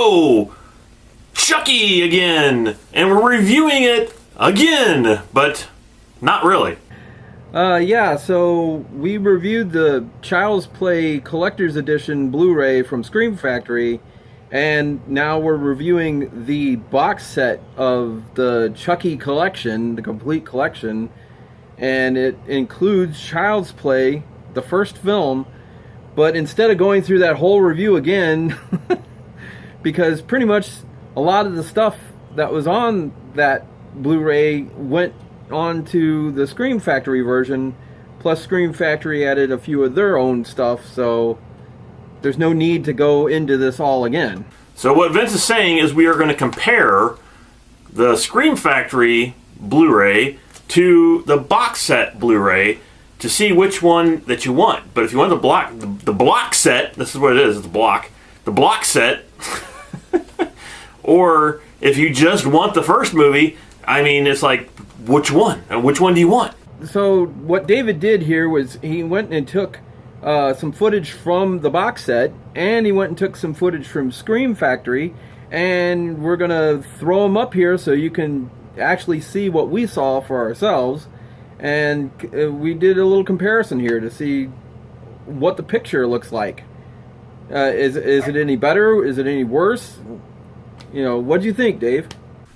So, Chucky again, and we're reviewing it again, but not really. Yeah, so we reviewed the Child's Play Collector's Edition Blu-ray from Scream Factory, and now we're reviewing the box set of the Chucky collection, the complete collection, and it includes Child's Play, the first film, but instead of going through that whole review again, because pretty much a lot of the stuff that was on that Blu-ray went onto the Scream Factory version, plus Scream Factory added a few of their own stuff, so there's no need to go into this all again. So what Vince is saying is we are going to compare the Scream Factory Blu-ray to the box set Blu-ray to see which one that you want. But if you want the block set, this is what it is, the block set, or if you just want the first movie, I mean, it's like, which one? Which one do you want? So what David did here was he went and took some footage from the box set, and he went and took some footage from Scream Factory, and we're going to throw them up here so you can actually see what we saw for ourselves. And we did a little comparison here to see what the picture looks like. Is it any better? Is it any worse? You know, what do you think, Dave?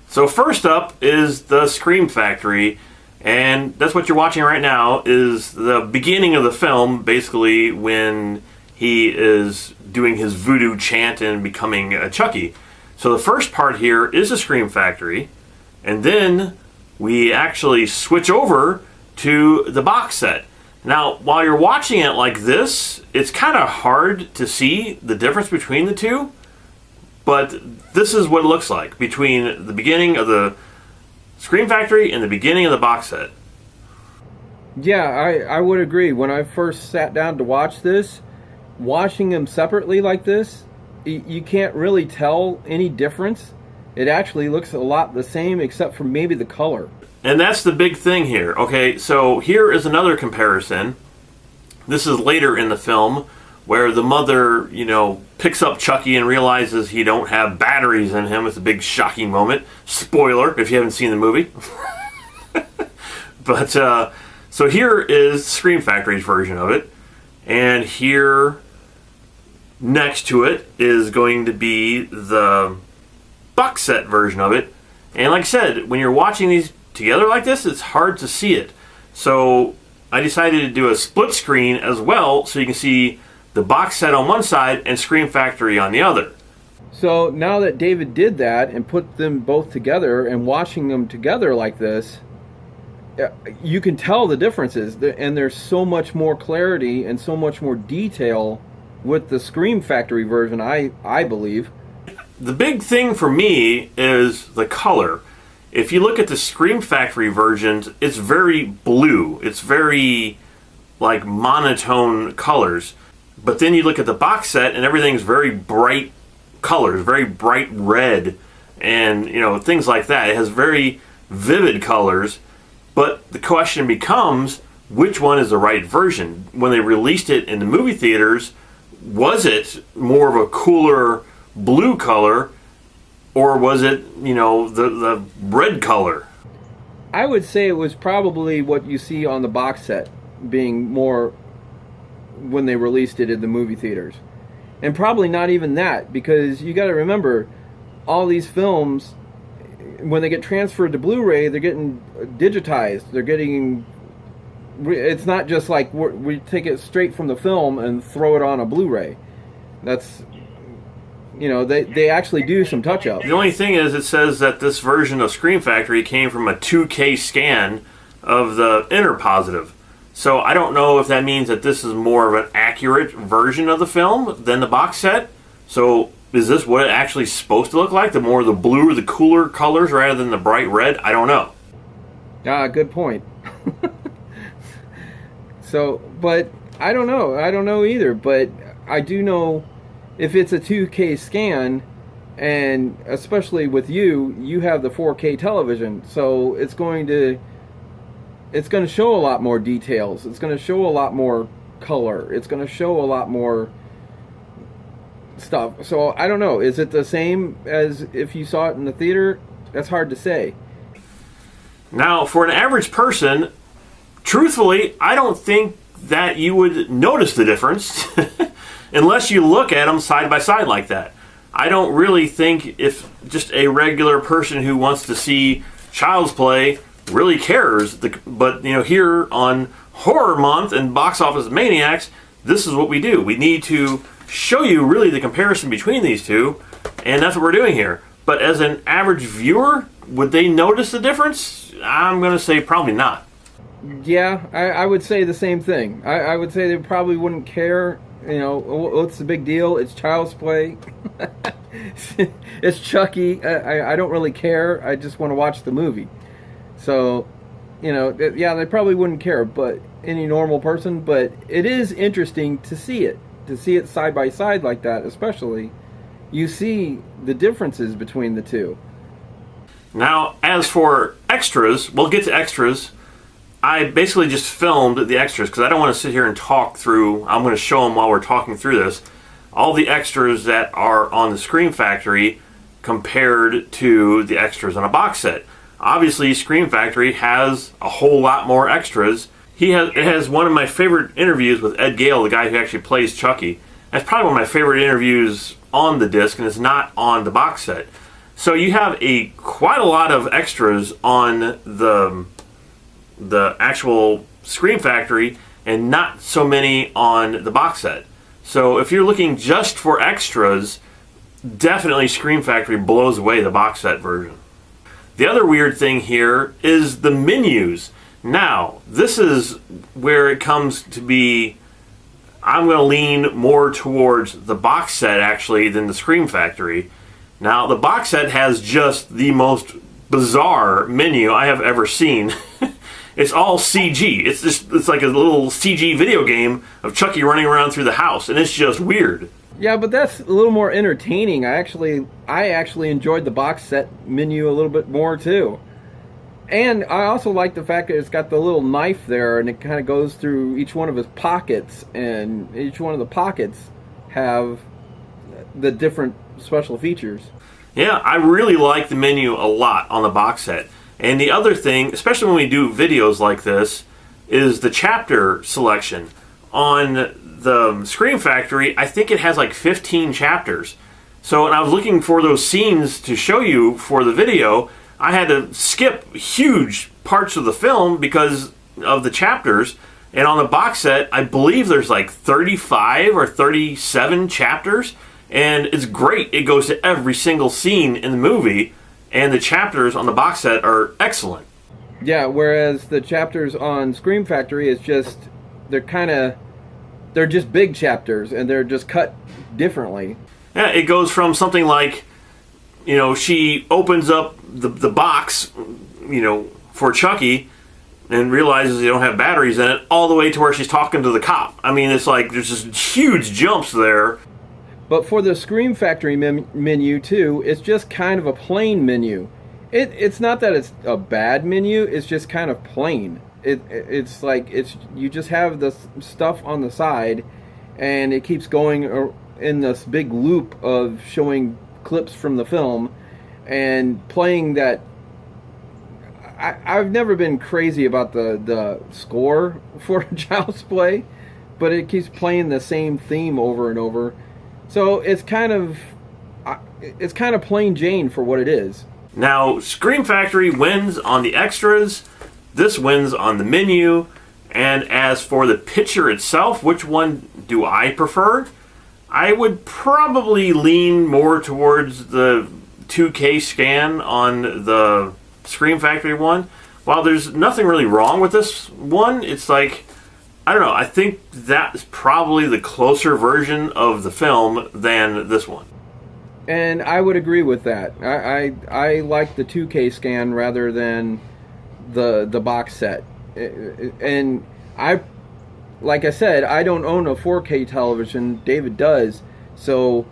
So first up is the Scream Factory, and that's what you're watching right now, is the beginning of the film, basically when he is doing his voodoo chant and becoming a Chucky. So the first part here is the Scream Factory, and then we actually switch over to the box set. Now, while you're watching it like this, it's kind of hard to see the difference between the two, but this is what it looks like between the beginning of the Scream Factory and the beginning of the box set. Yeah, I would agree. When I first sat down to watch this, watching them separately like this, you can't really tell any difference. It actually looks a lot the same except for maybe the color. And that's the big thing here. Okay, so here is another comparison. This is later in the film where the mother, picks up Chucky and realizes he don't have batteries in him. It's a big shocking moment. Spoiler, if you haven't seen the movie. But, so here is Scream Factory's version of it. And here, next to it, is going to be the box set version of it. And like I said, when you're watching these together like this, it's hard to see it. So I decided to do a split screen as well, so you can see the box set on one side and Scream Factory on the other. So now that David did that and put them both together and watching them together like this, you can tell the differences, and there's so much more clarity and so much more detail with the Scream Factory version, I believe. The big thing for me is the color. If you look at the Scream Factory versions, it's very blue. It's very like monotone colors. But then you look at the box set and everything's very bright colors, very bright red and, things like that. It has very vivid colors. But the question becomes, which one is the right version? When they released it in the movie theaters, was it more of a cooler blue color, or was it, the red color? I would say it was probably what you see on the box set being more when they released it in the movie theaters. And probably not even that, because you got to remember, all these films, when they get transferred to Blu-ray, they're getting digitized. They're getting... It's not just like we take it straight from the film and throw it on a Blu-ray. That's... they actually do some touch-up. The only thing is, it says that this version of Scream Factory came from a 2K scan of the inner positive. So I don't know if that means that this is more of an accurate version of the film than the box set. So is this what it actually is supposed to look like? The more the blue or the cooler colors rather than the bright red? I don't know. Good point. So, but I don't know. I don't know either. But I do know if it's a 2K scan, and especially with you have the 4K television, so it's going to show a lot more details. It's going to show a lot more color. It's going to show a lot more stuff. So I don't know. Is it the same as if you saw it in the theater? That's hard to say. Now, for an average person, truthfully, I don't think that you would notice the difference unless you look at them side by side like that. I don't really think if just a regular person who wants to see Child's Play really cares. But, here on Horror Month and Box Office Maniacs, this is what we do. We need to show you really the comparison between these two, and that's what we're doing here. But as an average viewer, would they notice the difference? I'm going to say probably not. Yeah, I would say the same thing. I would say they probably wouldn't care. What's the big deal? It's Child's Play. It's Chucky. I don't really care. I just want to watch the movie. So, yeah, they probably wouldn't care, but any normal person. But it is interesting to see it side by side like that, especially. You see the differences between the two. Now, as for extras, we'll get to extras. I basically just filmed the extras because I don't want to sit here and talk through. I'm going to show them while we're talking through this. All the extras that are on the Scream Factory compared to the extras on a box set. Obviously, Scream Factory has a whole lot more extras. It has one of my favorite interviews with Ed Gale, the guy who actually plays Chucky. That's probably one of my favorite interviews on the disc, and it's not on the box set. So you have quite a lot of extras on the actual Scream Factory, and not so many on the box set. So if you're looking just for extras, definitely Scream Factory blows away the box set version. The other weird thing here is the menus. Now, this is where it comes to be. I'm going to lean more towards the box set, actually, than the Scream Factory. Now, the box set has just the most bizarre menu I have ever seen. It's all CG. It's like a little CG video game of Chucky running around through the house, and it's just weird. Yeah, but that's a little more entertaining. I actually enjoyed the box set menu a little bit more too. And I also like the fact that it's got the little knife there, and it kind of goes through each one of his pockets, and each one of the pockets have the different special features. Yeah, I really like the menu a lot on the box set. And the other thing, especially when we do videos like this, is the chapter selection. On the Scream Factory, I think it has like 15 chapters. So when I was looking for those scenes to show you for the video, I had to skip huge parts of the film because of the chapters. And on the box set, I believe there's like 35 or 37 chapters. And it's great. It goes to every single scene in the movie. And the chapters on the box set are excellent. Yeah, whereas the chapters on Scream Factory is just, they're just big chapters, and they're just cut differently. Yeah, it goes from something like, she opens up the box, for Chucky, and realizes they don't have batteries in it, all the way to where she's talking to the cop. I mean, it's like, there's just huge jumps there. But for the Scream Factory menu, too, it's just kind of a plain menu. It's not that it's a bad menu, it's just kind of plain. It's like, you just have the stuff on the side, and it keeps going in this big loop of showing clips from the film, and playing that. I've never been crazy about the score for Child's Play, but it keeps playing the same theme over and over. So it's kind of plain Jane for what it is. Now, Scream Factory wins on the extras. This wins on the menu. And as for the picture itself, which one do I prefer? I would probably lean more towards the 2K scan on the Scream Factory one. While there's nothing really wrong with this one, it's like, I don't know, I think that is probably the closer version of the film than this one. And I would agree with that. I like the 2K scan rather than the box set. And like I said, I don't own a 4K television. David does. So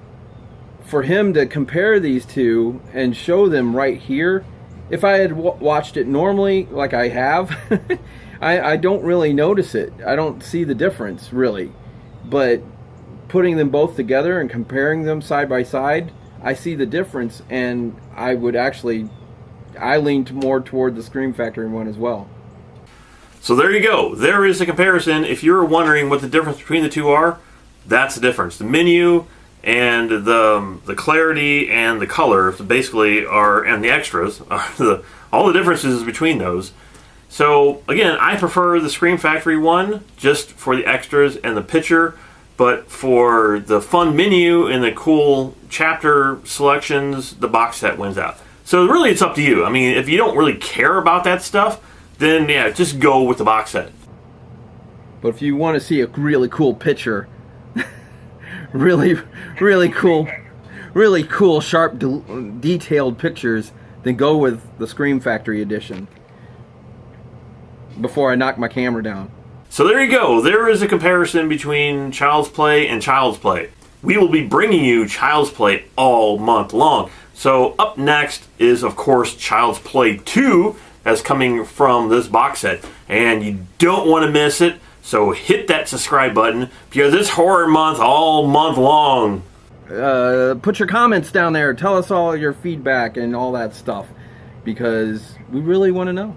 for him to compare these two and show them right here, if I had watched it normally, like I have, I don't really notice it. I don't see the difference, really. But putting them both together and comparing them side by side, I see the difference, and I lean more toward the Scream Factory one as well. So there you go. There is a comparison. If you're wondering what the difference between the two are, that's the difference. The menu and the clarity and the color basically are, and the extras are all the differences between those. So again, I prefer the Scream Factory one just for the extras and the picture, but for the fun menu and the cool chapter selections, the box set wins out. So really it's up to you. I mean, if you don't really care about that stuff, then yeah, just go with the box set. But if you want to see a really cool picture, really cool, sharp, detailed pictures, then go with the Scream Factory edition. Before I knock my camera down. So there you go. There is a comparison between Child's Play and Child's Play. We will be bringing you Child's Play all month long. So up next is, of course, Child's Play 2 that's coming from this box set. And you don't want to miss it, so hit that subscribe button because it's horror month all month long. Put your comments down there. Tell us all your feedback and all that stuff because we really want to know.